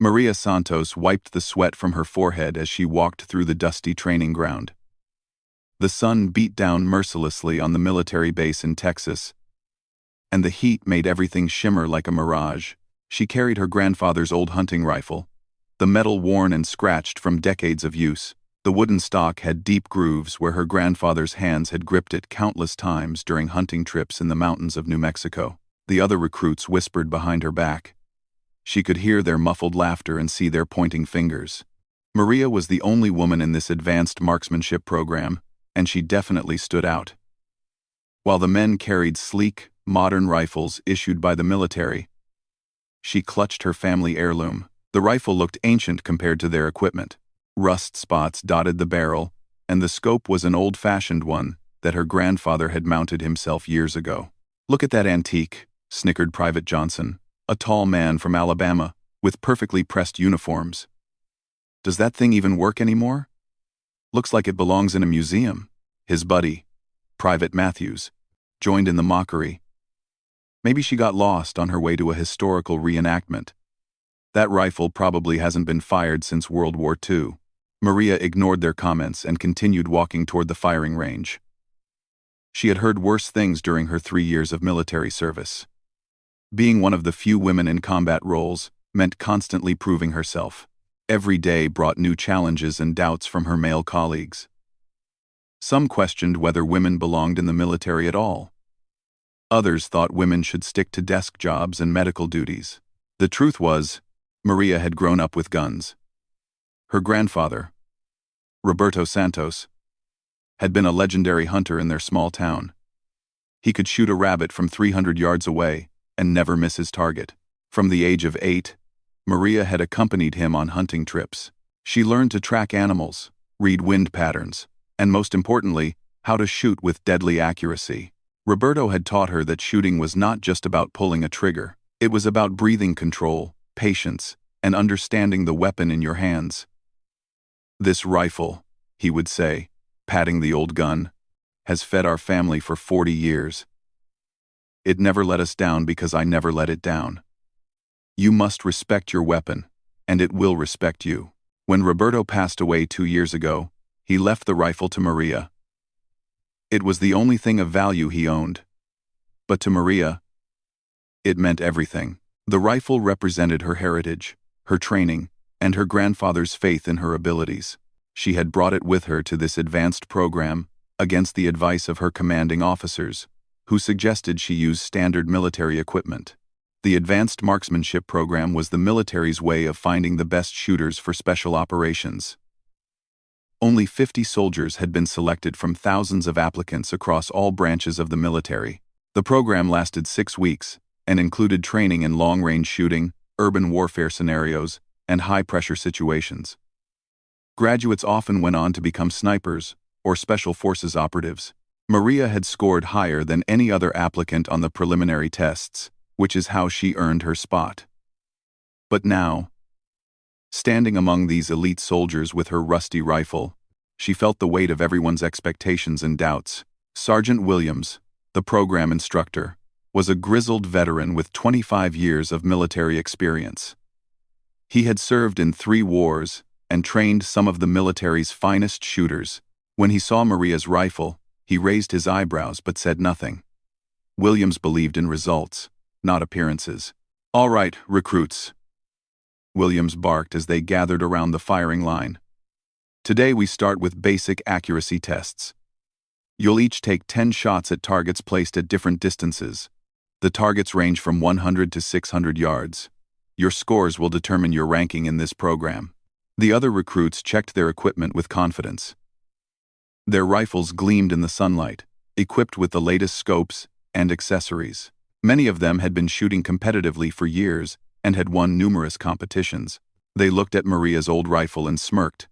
Maria Santos wiped the sweat from her forehead as she walked through the dusty training ground. The sun beat down mercilessly on the military base in Texas, and the heat made everything shimmer like a mirage. She carried her grandfather's old hunting rifle, the metal worn and scratched from decades of use. The wooden stock had deep grooves where her grandfather's hands had gripped it countless times during hunting trips in the mountains of New Mexico. The other recruits whispered behind her back. She could hear their muffled laughter and see their pointing fingers. Maria was the only woman in this advanced marksmanship program, and she definitely stood out. While the men carried sleek, modern rifles issued by the military, she clutched her family heirloom. The rifle looked ancient compared to their equipment. Rust spots dotted the barrel, and the scope was an old-fashioned one that her grandfather had mounted himself years ago. "Look at that antique," snickered Private Johnson, a tall man from Alabama, with perfectly pressed uniforms. "Does that thing even work anymore? Looks like it belongs in a museum." His buddy, Private Matthews, joined in the mockery. "Maybe she got lost on her way to a historical reenactment. That rifle probably hasn't been fired since World War II. Maria ignored their comments and continued walking toward the firing range. She had heard worse things during her 3 years of military service. Being one of the few women in combat roles meant constantly proving herself. Every day brought new challenges and doubts from her male colleagues. Some questioned whether women belonged in the military at all. Others thought women should stick to desk jobs and medical duties. The truth was, Maria had grown up with guns. Her grandfather, Roberto Santos, had been a legendary hunter in their small town. He could shoot a rabbit from 300 yards away and never miss his target. From the age of 8, Maria had accompanied him on hunting trips. She learned to track animals, read wind patterns, and most importantly, how to shoot with deadly accuracy. Roberto had taught her that shooting was not just about pulling a trigger. It was about breathing control, patience, and understanding the weapon in your hands. "This rifle," he would say, patting the old gun, "has fed our family for 40 years. It never let us down because I never let it down. You must respect your weapon, and it will respect you." When Roberto passed away 2 years ago, he left the rifle to Maria. It was the only thing of value he owned. But to Maria, it meant everything. The rifle represented her heritage, her training, and her grandfather's faith in her abilities. She had brought it with her to this advanced program, against the advice of her commanding officers, who suggested she use standard military equipment. The advanced marksmanship program was the military's way of finding the best shooters for special operations. Only 50 soldiers had been selected from thousands of applicants across all branches of the military. The program lasted 6 weeks and included training in long-range shooting, urban warfare scenarios, and high-pressure situations. Graduates often went on to become snipers or special forces operatives. Maria had scored higher than any other applicant on the preliminary tests, which is how she earned her spot. But now, standing among these elite soldiers with her rusty rifle, she felt the weight of everyone's expectations and doubts. Sergeant Williams, the program instructor, was a grizzled veteran with 25 years of military experience. He had served in 3 wars and trained some of the military's finest shooters. When he saw Maria's rifle, he raised his eyebrows but said nothing. Williams believed in results, not appearances. "All right, recruits," Williams barked as they gathered around the firing line. "Today we start with basic accuracy tests. You'll each take 10 shots at targets placed at different distances. The targets range from 100 to 600 yards. Your scores will determine your ranking in this program." The other recruits checked their equipment with confidence. Their rifles gleamed in the sunlight, equipped with the latest scopes and accessories. Many of them had been shooting competitively for years and had won numerous competitions. They looked at Maria's old rifle and smirked,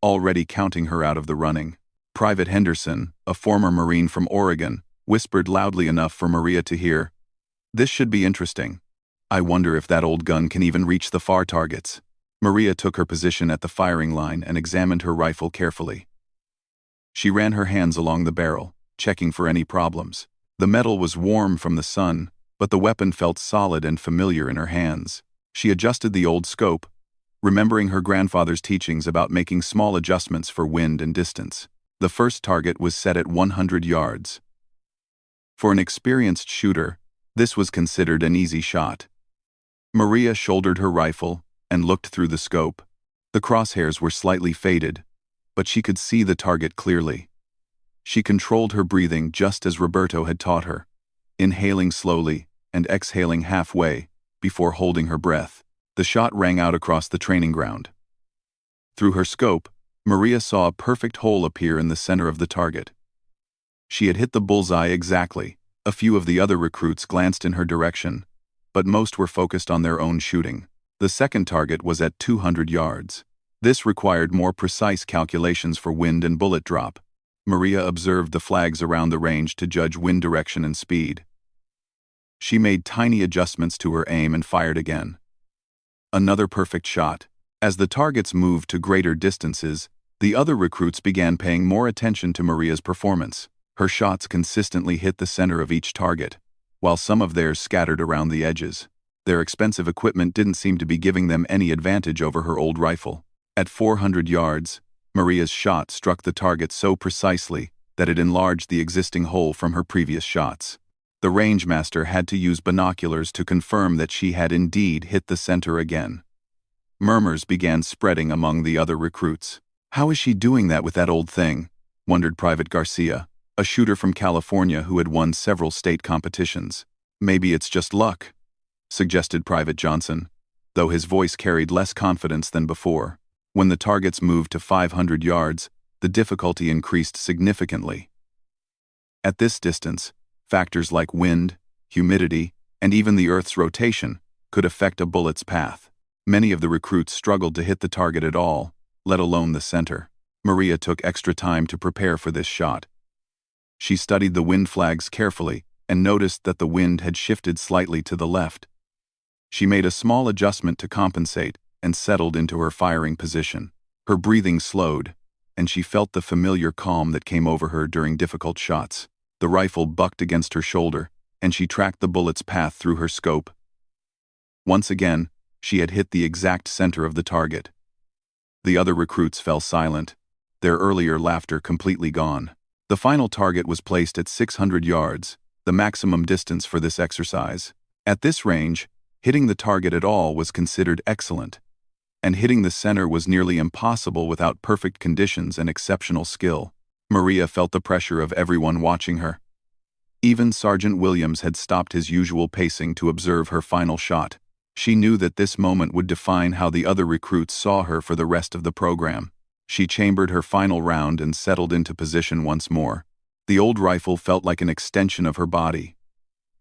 already counting her out of the running. Private Henderson, a former Marine from Oregon, whispered loudly enough for Maria to hear, "This should be interesting. I wonder if that old gun can even reach the far targets." Maria took her position at the firing line and examined her rifle carefully. She ran her hands along the barrel, checking for any problems. The metal was warm from the sun, but the weapon felt solid and familiar in her hands. She adjusted the old scope, remembering her grandfather's teachings about making small adjustments for wind and distance. The first target was set at 100 yards. For an experienced shooter, this was considered an easy shot. Maria shouldered her rifle and looked through the scope. The crosshairs were slightly faded, but she could see the target clearly. She controlled her breathing just as Roberto had taught her, inhaling slowly and exhaling halfway before holding her breath. The shot rang out across the training ground. Through her scope, Maria saw a perfect hole appear in the center of the target. She had hit the bullseye exactly. A few of the other recruits glanced in her direction, but most were focused on their own shooting. The second target was at 200 yards. This required more precise calculations for wind and bullet drop. Maria observed the flags around the range to judge wind direction and speed. She made tiny adjustments to her aim and fired again. Another perfect shot. As the targets moved to greater distances, the other recruits began paying more attention to Maria's performance. Her shots consistently hit the center of each target, while some of theirs scattered around the edges. Their expensive equipment didn't seem to be giving them any advantage over her old rifle. At 400 yards, Maria's shot struck the target so precisely that it enlarged the existing hole from her previous shots. The rangemaster had to use binoculars to confirm that she had indeed hit the center again. Murmurs began spreading among the other recruits. "How is she doing that with that old thing?" wondered Private Garcia, a shooter from California who had won several state competitions. "Maybe it's just luck," suggested Private Johnson, though his voice carried less confidence than before. When the targets moved to 500 yards, the difficulty increased significantly. At this distance, factors like wind, humidity, and even the Earth's rotation could affect a bullet's path. Many of the recruits struggled to hit the target at all, let alone the center. Maria took extra time to prepare for this shot. She studied the wind flags carefully and noticed that the wind had shifted slightly to the left. She made a small adjustment to compensate and settled into her firing position. Her breathing slowed, and she felt the familiar calm that came over her during difficult shots. The rifle bucked against her shoulder, and she tracked the bullet's path through her scope. Once again, she had hit the exact center of the target. The other recruits fell silent, their earlier laughter completely gone. The final target was placed at 600 yards, the maximum distance for this exercise. At this range, hitting the target at all was considered excellent, and hitting the center was nearly impossible without perfect conditions and exceptional skill. Maria felt the pressure of everyone watching her. Even Sergeant Williams had stopped his usual pacing to observe her final shot. She knew that this moment would define how the other recruits saw her for the rest of the program. She chambered her final round and settled into position once more. The old rifle felt like an extension of her body,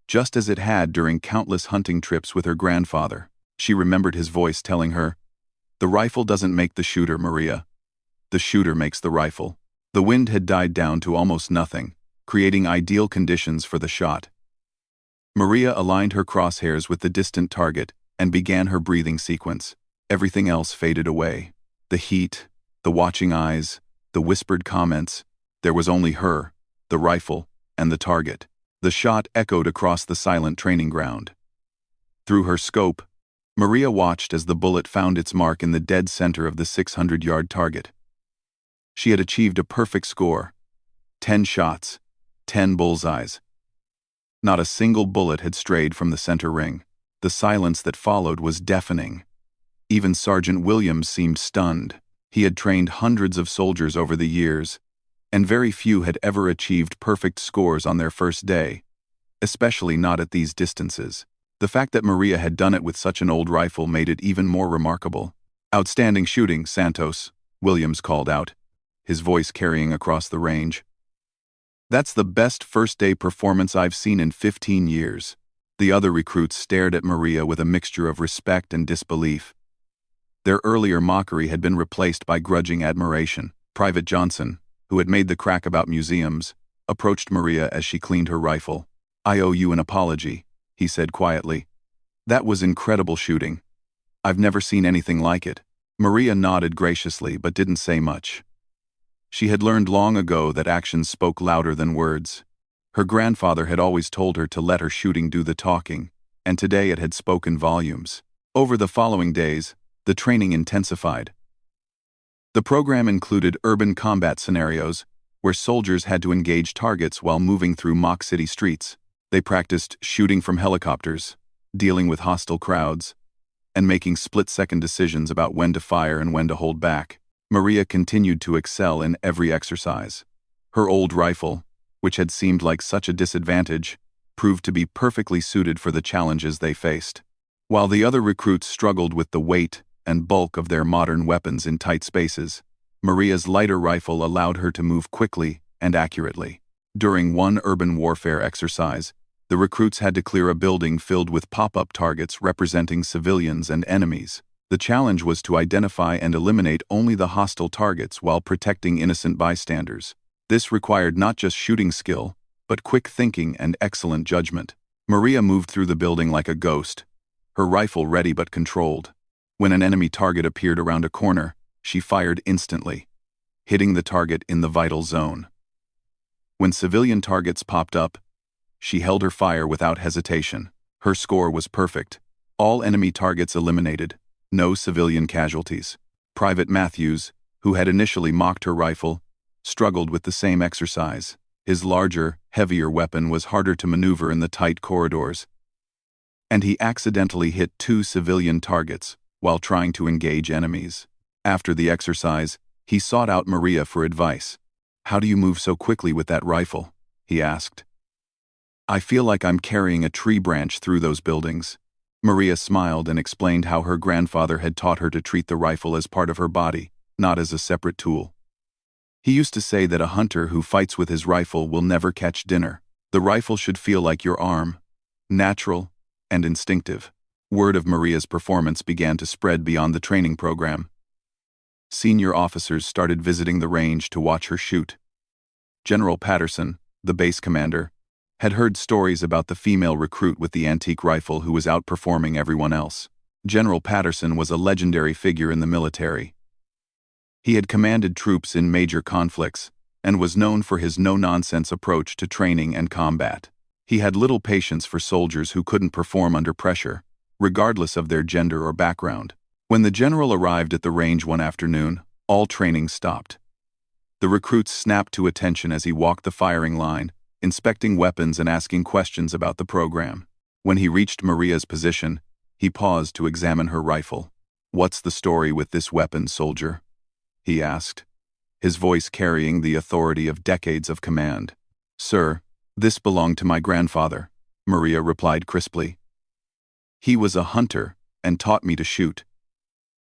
just as it had during countless hunting trips with her grandfather. She remembered his voice telling her, "The rifle doesn't make the shooter, Maria. The shooter makes the rifle." The wind had died down to almost nothing, creating ideal conditions for the shot. Maria aligned her crosshairs with the distant target and began her breathing sequence. Everything else faded away. The heat, the watching eyes, the whispered comments. There was only her, the rifle, and the target. The shot echoed across the silent training ground. Through her scope, Maria watched as the bullet found its mark in the dead center of the 600-yard target. She had achieved a perfect score. 10 shots, 10 bullseyes. Not a single bullet had strayed from the center ring. The silence that followed was deafening. Even Sergeant Williams seemed stunned. He had trained hundreds of soldiers over the years, and very few had ever achieved perfect scores on their first day, especially not at these distances. The fact that Maria had done it with such an old rifle made it even more remarkable. "Outstanding shooting, Santos," Williams called out, his voice carrying across the range. "That's the best first-day performance I've seen in 15 years. The other recruits stared at Maria with a mixture of respect and disbelief. Their earlier mockery had been replaced by grudging admiration. Private Johnson, who had made the crack about museums, approached Maria as she cleaned her rifle. "I owe you an apology," he said quietly. "That was incredible shooting. I've never seen anything like it." Maria nodded graciously but didn't say much. She had learned long ago that actions spoke louder than words. Her grandfather had always told her to let her shooting do the talking, and today it had spoken volumes. Over the following days, The training intensified. The program included urban combat scenarios, where soldiers had to engage targets while moving through mock city streets. They practiced shooting from helicopters, dealing with hostile crowds, and making split-second decisions about when to fire and when to hold back. Maria continued to excel in every exercise. Her old rifle, which had seemed like such a disadvantage, proved to be perfectly suited for the challenges they faced. While the other recruits struggled with the weight and bulk of their modern weapons in tight spaces, Maria's lighter rifle allowed her to move quickly and accurately. During one urban warfare exercise, the recruits had to clear a building filled with pop-up targets representing civilians and enemies. The challenge was to identify and eliminate only the hostile targets while protecting innocent bystanders. This required not just shooting skill, but quick thinking and excellent judgment. Maria moved through the building like a ghost, her rifle ready but controlled. When an enemy target appeared around a corner, she fired instantly, hitting the target in the vital zone. When civilian targets popped up, she held her fire without hesitation. Her score was perfect. All enemy targets eliminated, no civilian casualties. Private Matthews, who had initially mocked her rifle, struggled with the same exercise. His larger, heavier weapon was harder to maneuver in the tight corridors, and he accidentally hit 2 civilian targets while trying to engage enemies. After the exercise, he sought out Maria for advice. "How do you move so quickly with that rifle?" he asked. "I feel like I'm carrying a tree branch through those buildings." Maria smiled and explained how her grandfather had taught her to treat the rifle as part of her body, not as a separate tool. He used to say that a hunter who fights with his rifle will never catch dinner. The rifle should feel like your arm, natural and instinctive. Word of Maria's performance began to spread beyond the training program. Senior officers started visiting the range to watch her shoot. General Patterson, the base commander, had heard stories about the female recruit with the antique rifle who was outperforming everyone else. General Patterson was a legendary figure in the military. He had commanded troops in major conflicts and was known for his no-nonsense approach to training and combat. He had little patience for soldiers who couldn't perform under pressure, regardless of their gender or background. When the general arrived at the range one afternoon, all training stopped. The recruits snapped to attention as he walked the firing line, inspecting weapons and asking questions about the program. When he reached Maria's position, he paused to examine her rifle. "What's the story with this weapon, soldier?" he asked, his voice carrying the authority of decades of command. "Sir, this belonged to my grandfather," Maria replied crisply. "He was a hunter and taught me to shoot.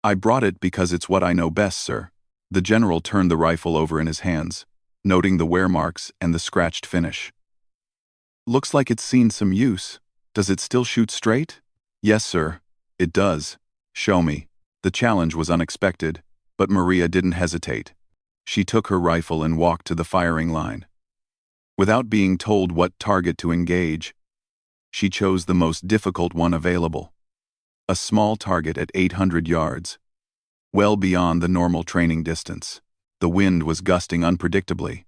I brought it because it's what I know best, sir." The general turned the rifle over in his hands, noting the wear marks and the scratched finish. "Looks like it's seen some use. Does it still shoot straight?" "Yes, sir, it does." "Show me." The challenge was unexpected, but Maria didn't hesitate. She took her rifle and walked to the firing line. Without being told what target to engage, she chose the most difficult one available. A small target at 800 yards, well beyond the normal training distance. The wind was gusting unpredictably,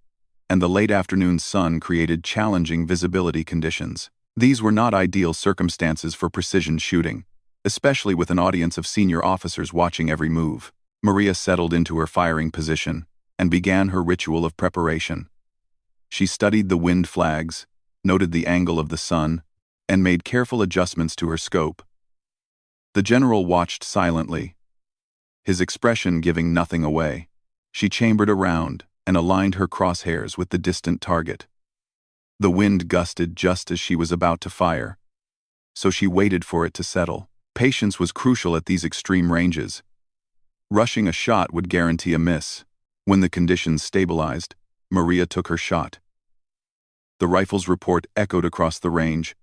and the late afternoon sun created challenging visibility conditions. These were not ideal circumstances for precision shooting, especially with an audience of senior officers watching every move. Maria settled into her firing position and began her ritual of preparation. She studied the wind flags, noted the angle of the sun, and made careful adjustments to her scope. The general watched silently, his expression giving nothing away. She chambered around and aligned her crosshairs with the distant target. The wind gusted just as she was about to fire, so she waited for it to settle. Patience was crucial at these extreme ranges. Rushing a shot would guarantee a miss. When the conditions stabilized, Maria took her shot. The rifle's report echoed across the range,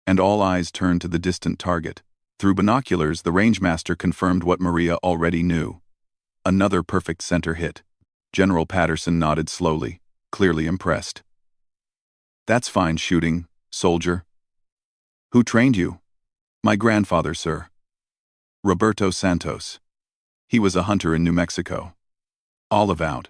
and all eyes turned to the distant target. Through binoculars, the rangemaster confirmed what Maria already knew. Another perfect center hit. General Patterson nodded slowly, clearly impressed. "That's fine shooting, soldier." "Who trained you?" "My grandfather, sir. Roberto Santos. He was a hunter in New Mexico." "Olive out."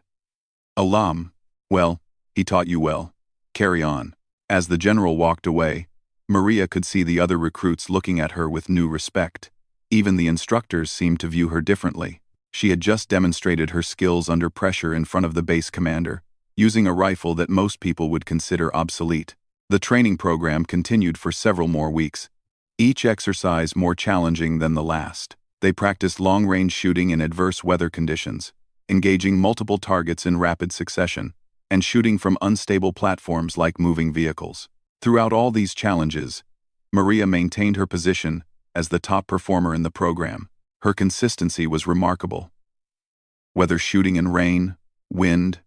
"Alam. Well, he taught you well. Carry on." As the general walked away, Maria could see the other recruits looking at her with new respect. Even the instructors seemed to view her differently. She had just demonstrated her skills under pressure in front of the base commander, using a rifle that most people would consider obsolete. The training program continued for several more weeks, each exercise more challenging than the last. They practiced long-range shooting in adverse weather conditions, engaging multiple targets in rapid succession, and shooting from unstable platforms like moving vehicles. Throughout all these challenges, Maria maintained her position as the top performer in the program. Her consistency was remarkable. Whether shooting in rain, wind,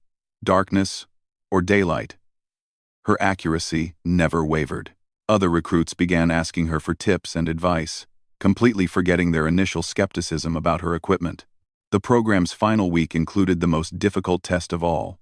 darkness, or daylight, her accuracy never wavered. Other recruits began asking her for tips and advice, completely forgetting their initial skepticism about her equipment. The program's final week included the most difficult test of all,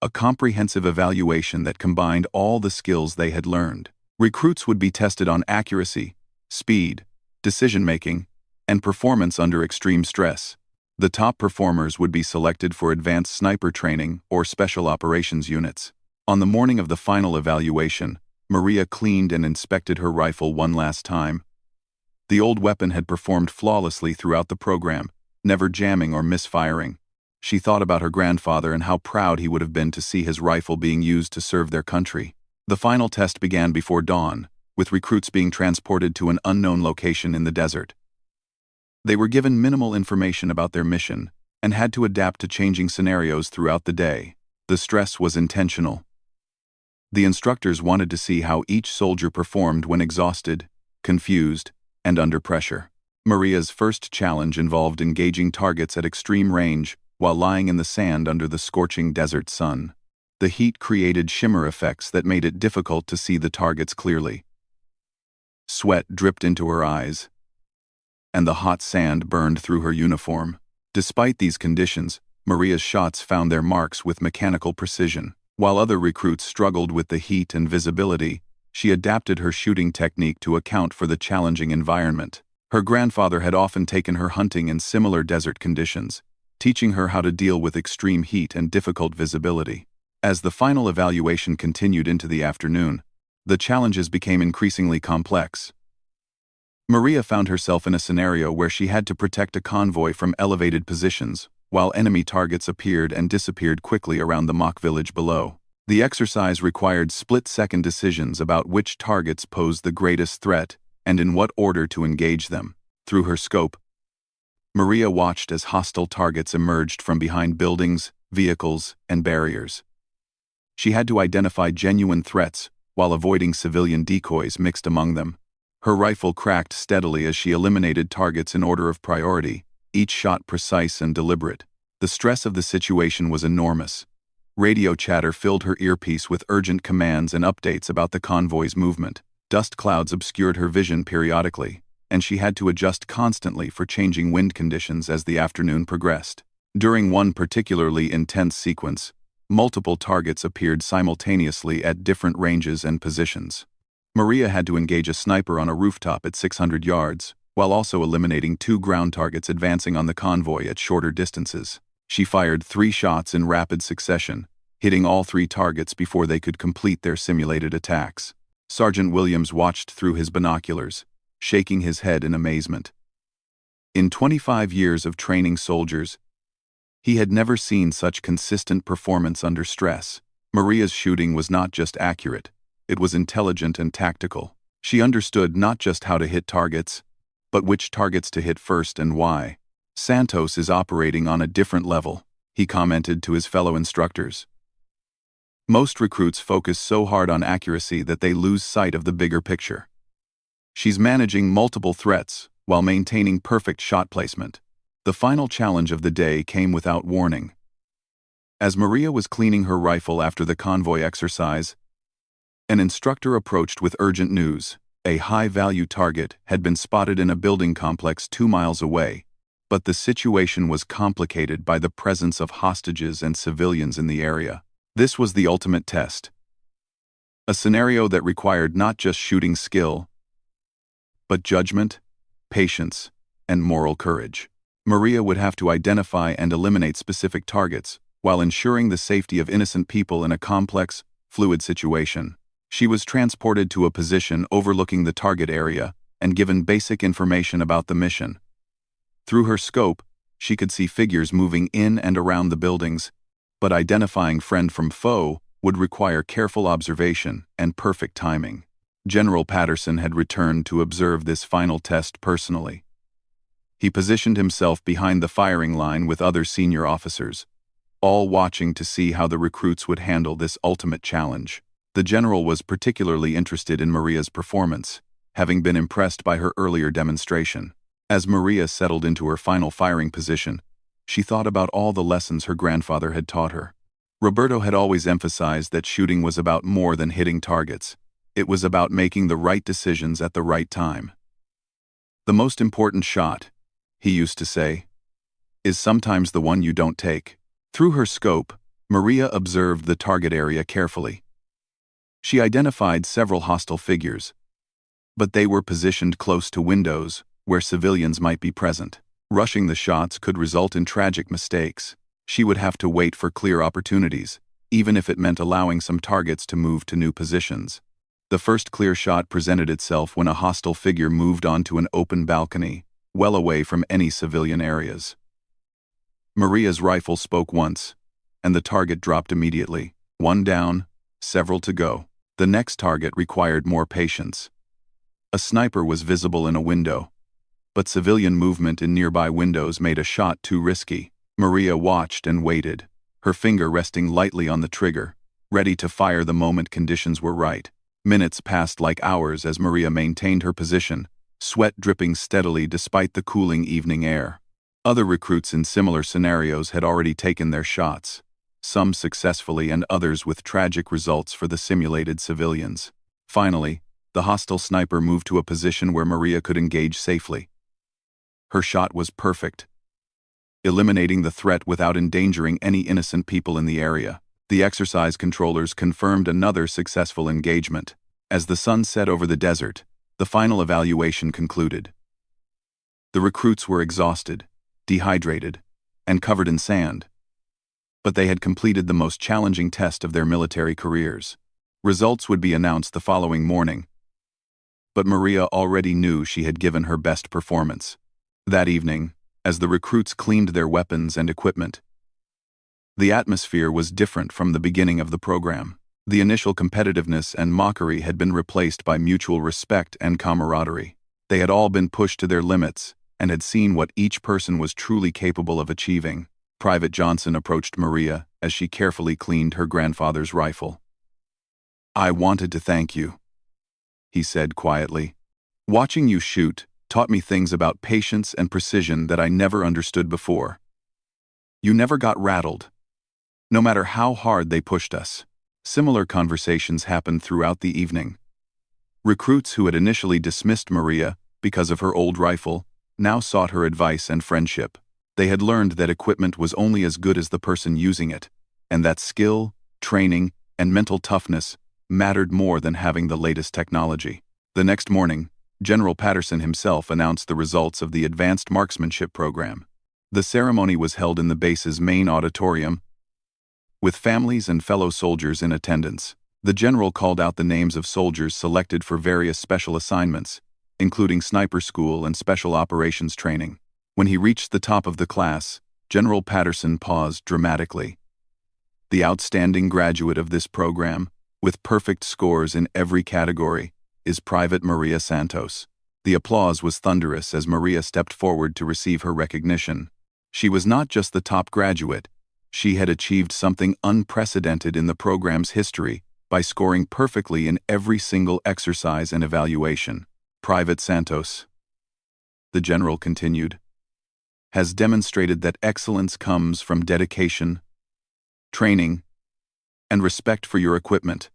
a comprehensive evaluation that combined all the skills they had learned. Recruits would be tested on accuracy, speed, decision-making, and performance under extreme stress. The top performers would be selected for advanced sniper training or special operations units. On the morning of the final evaluation, Maria cleaned and inspected her rifle one last time. The old weapon had performed flawlessly throughout the program, never jamming or misfiring. She thought about her grandfather and how proud he would have been to see his rifle being used to serve their country. The final test began before dawn, with recruits being transported to an unknown location in the desert. They were given minimal information about their mission and had to adapt to changing scenarios throughout the day. The stress was intentional. The instructors wanted to see how each soldier performed when exhausted, confused, and under pressure. Maria's first challenge involved engaging targets at extreme range while lying in the sand under the scorching desert sun. The heat created shimmer effects that made it difficult to see the targets clearly. Sweat dripped into her eyes, and the hot sand burned through her uniform. Despite these conditions, Maria's shots found their marks with mechanical precision. While other recruits struggled with the heat and visibility, she adapted her shooting technique to account for the challenging environment. Her grandfather had often taken her hunting in similar desert conditions, teaching her how to deal with extreme heat and difficult visibility. As the final evaluation continued into the afternoon, the challenges became increasingly complex. Maria found herself in a scenario where she had to protect a convoy from elevated positions, while enemy targets appeared and disappeared quickly around the mock village below. The exercise required split-second decisions about which targets posed the greatest threat and in what order to engage them. Through her scope, Maria watched as hostile targets emerged from behind buildings, vehicles, and barriers. She had to identify genuine threats while avoiding civilian decoys mixed among them. Her rifle cracked steadily as she eliminated targets in order of priority, each shot precise and deliberate. The stress of the situation was enormous. Radio chatter filled her earpiece with urgent commands and updates about the convoy's movement. Dust clouds obscured her vision periodically, and she had to adjust constantly for changing wind conditions as the afternoon progressed. During one particularly intense sequence, multiple targets appeared simultaneously at different ranges and positions. Maria had to engage a sniper on a rooftop at 600 yards, while also eliminating 2 ground targets advancing on the convoy at shorter distances. She fired 3 shots in rapid succession, hitting all 3 targets before they could complete their simulated attacks. Sergeant Williams watched through his binoculars, shaking his head in amazement. In 25 years of training soldiers, he had never seen such consistent performance under stress. Maria's shooting was not just accurate, it was intelligent and tactical. She understood not just how to hit targets, but which targets to hit first and why. "Santos is operating on a different level," he commented to his fellow instructors. "Most recruits focus so hard on accuracy that they lose sight of the bigger picture. She's managing multiple threats while maintaining perfect shot placement." The final challenge of the day came without warning. As Maria was cleaning her rifle after the convoy exercise, an instructor approached with urgent news. A high-value target had been spotted in a building complex 2 miles away, but the situation was complicated by the presence of hostages and civilians in the area. This was the ultimate test. A scenario that required not just shooting skill, but judgment, patience, and moral courage. Maria would have to identify and eliminate specific targets, while ensuring the safety of innocent people in a complex, fluid situation. She was transported to a position overlooking the target area, and given basic information about the mission. Through her scope, she could see figures moving in and around the buildings, but identifying friend from foe would require careful observation and perfect timing. General Patterson had returned to observe this final test personally. He positioned himself behind the firing line with other senior officers, all watching to see how the recruits would handle this ultimate challenge. The general was particularly interested in Maria's performance, having been impressed by her earlier demonstration. As Maria settled into her final firing position, she thought about all the lessons her grandfather had taught her. Roberto had always emphasized that shooting was about more than hitting targets. It was about making the right decisions at the right time. The most important shot, he used to say, is sometimes the one you don't take. Through her scope, Maria observed the target area carefully. She identified several hostile figures, but they were positioned close to windows where civilians might be present. Rushing the shots could result in tragic mistakes. She would have to wait for clear opportunities, even if it meant allowing some targets to move to new positions. The first clear shot presented itself when a hostile figure moved onto an open balcony, well away from any civilian areas. Maria's rifle spoke once, and the target dropped immediately. One down, several to go. The next target required more patience. A sniper was visible in a window, but civilian movement in nearby windows made a shot too risky. Maria watched and waited, her finger resting lightly on the trigger, ready to fire the moment conditions were right. Minutes passed like hours as Maria maintained her position, sweat dripping steadily despite the cooling evening air. Other recruits in similar scenarios had already taken their shots, some successfully and others with tragic results for the simulated civilians. Finally, the hostile sniper moved to a position where Maria could engage safely. Her shot was perfect, eliminating the threat without endangering any innocent people in the area. The exercise controllers confirmed another successful engagement. As the sun set over the desert, the final evaluation concluded. The recruits were exhausted, dehydrated, and covered in sand, but they had completed the most challenging test of their military careers. Results would be announced the following morning, but Maria already knew she had given her best performance. That evening, as the recruits cleaned their weapons and equipment, the atmosphere was different from the beginning of the program. The initial competitiveness and mockery had been replaced by mutual respect and camaraderie. They had all been pushed to their limits and had seen what each person was truly capable of achieving. Private Johnson approached Maria as she carefully cleaned her grandfather's rifle. "I wanted to thank you," he said quietly. "Watching you shoot taught me things about patience and precision that I never understood before. You never got rattled, no matter how hard they pushed us." Similar conversations happened throughout the evening. Recruits who had initially dismissed Maria because of her old rifle now sought her advice and friendship. They had learned that equipment was only as good as the person using it, and that skill, training, and mental toughness mattered more than having the latest technology. The next morning, General Patterson himself announced the results of the Advanced Marksmanship Program. The ceremony was held in the base's main auditorium, with families and fellow soldiers in attendance. The general called out the names of soldiers selected for various special assignments, including sniper school and special operations training. When he reached the top of the class, General Patterson paused dramatically. The outstanding graduate of this program, with perfect scores in every category, is Private Maria Santos. The applause was thunderous as Maria stepped forward to receive her recognition. She was not just the top graduate, she had achieved something unprecedented in the program's history by scoring perfectly in every single exercise and evaluation. Private Santos, the general continued, has demonstrated that excellence comes from dedication, training, and respect for your equipment.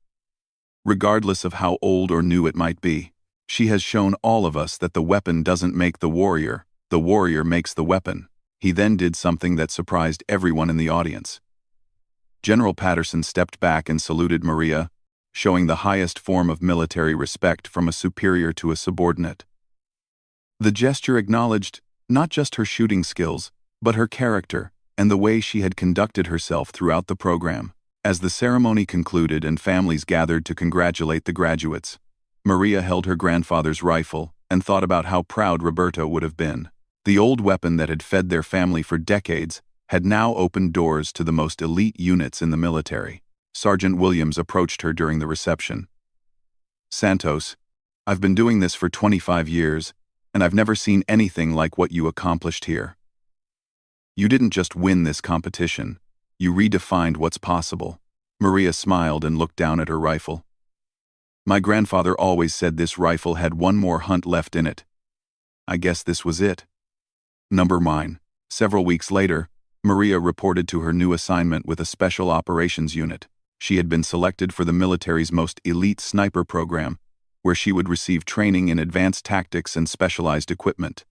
Regardless of how old or new it might be, she has shown all of us that the weapon doesn't make the warrior makes the weapon. He then did something that surprised everyone in the audience. General Patterson stepped back and saluted Maria, showing the highest form of military respect from a superior to a subordinate. The gesture acknowledged not just her shooting skills, but her character and the way she had conducted herself throughout the program. As the ceremony concluded and families gathered to congratulate the graduates, Maria held her grandfather's rifle and thought about how proud Roberto would have been. The old weapon that had fed their family for decades had now opened doors to the most elite units in the military. Sergeant Williams approached her during the reception. "Santos, I've been doing this for 25 years, and I've never seen anything like what you accomplished here. You didn't just win this competition, you redefined what's possible." Maria smiled and looked down at her rifle. "My grandfather always said this rifle had one more hunt left in it. I guess this was it." Number 9. Several weeks later, Maria reported to her new assignment with a special operations unit. She had been selected for the military's most elite sniper program, where she would receive training in advanced tactics and specialized equipment.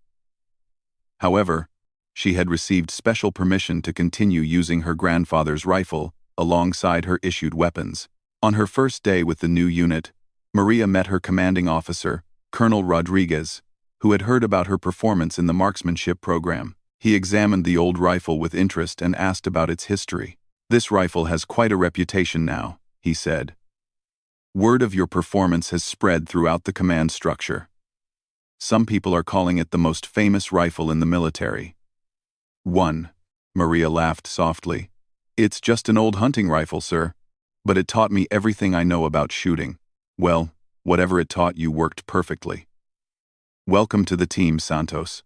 However, she had received special permission to continue using her grandfather's rifle alongside her issued weapons. On her first day with the new unit, Maria met her commanding officer, Colonel Rodriguez, who had heard about her performance in the marksmanship program. He examined the old rifle with interest and asked about its history. "This rifle has quite a reputation now," he said. "Word of your performance has spread throughout the command structure. Some people are calling it the most famous rifle in the military." 1. Maria laughed softly. "It's just an old hunting rifle, sir. But it taught me everything I know about shooting. Well, whatever it taught you worked perfectly. Welcome to the team, Santos.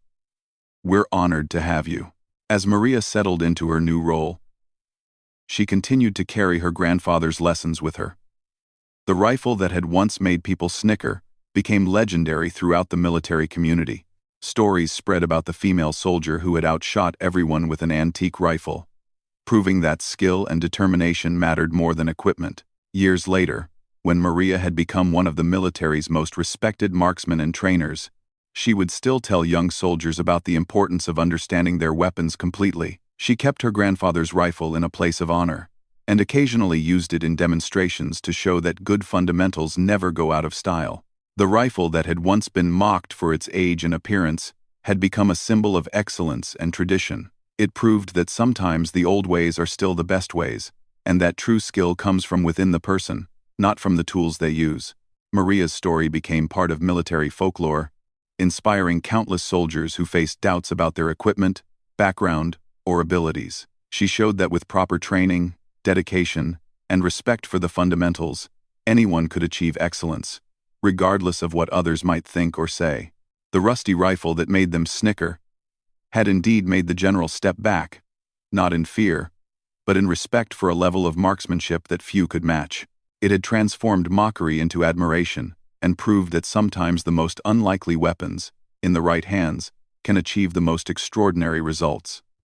We're honored to have you." As Maria settled into her new role, she continued to carry her grandfather's lessons with her. The rifle that had once made people snicker became legendary throughout the military community. Stories spread about the female soldier who had outshot everyone with an antique rifle, proving that skill and determination mattered more than equipment. Years later, when Maria had become one of the military's most respected marksmen and trainers, she would still tell young soldiers about the importance of understanding their weapons completely. She kept her grandfather's rifle in a place of honor, and occasionally used it in demonstrations to show that good fundamentals never go out of style. The rifle that had once been mocked for its age and appearance had become a symbol of excellence and tradition. It proved that sometimes the old ways are still the best ways, and that true skill comes from within the person, not from the tools they use. Maria's story became part of military folklore, inspiring countless soldiers who faced doubts about their equipment, background, or abilities. She showed that with proper training, dedication, and respect for the fundamentals, anyone could achieve excellence, regardless of what others might think or say. The rusty rifle that made them snicker had indeed made the general step back, not in fear, but in respect for a level of marksmanship that few could match. It had transformed mockery into admiration, and proved that sometimes the most unlikely weapons, in the right hands, can achieve the most extraordinary results.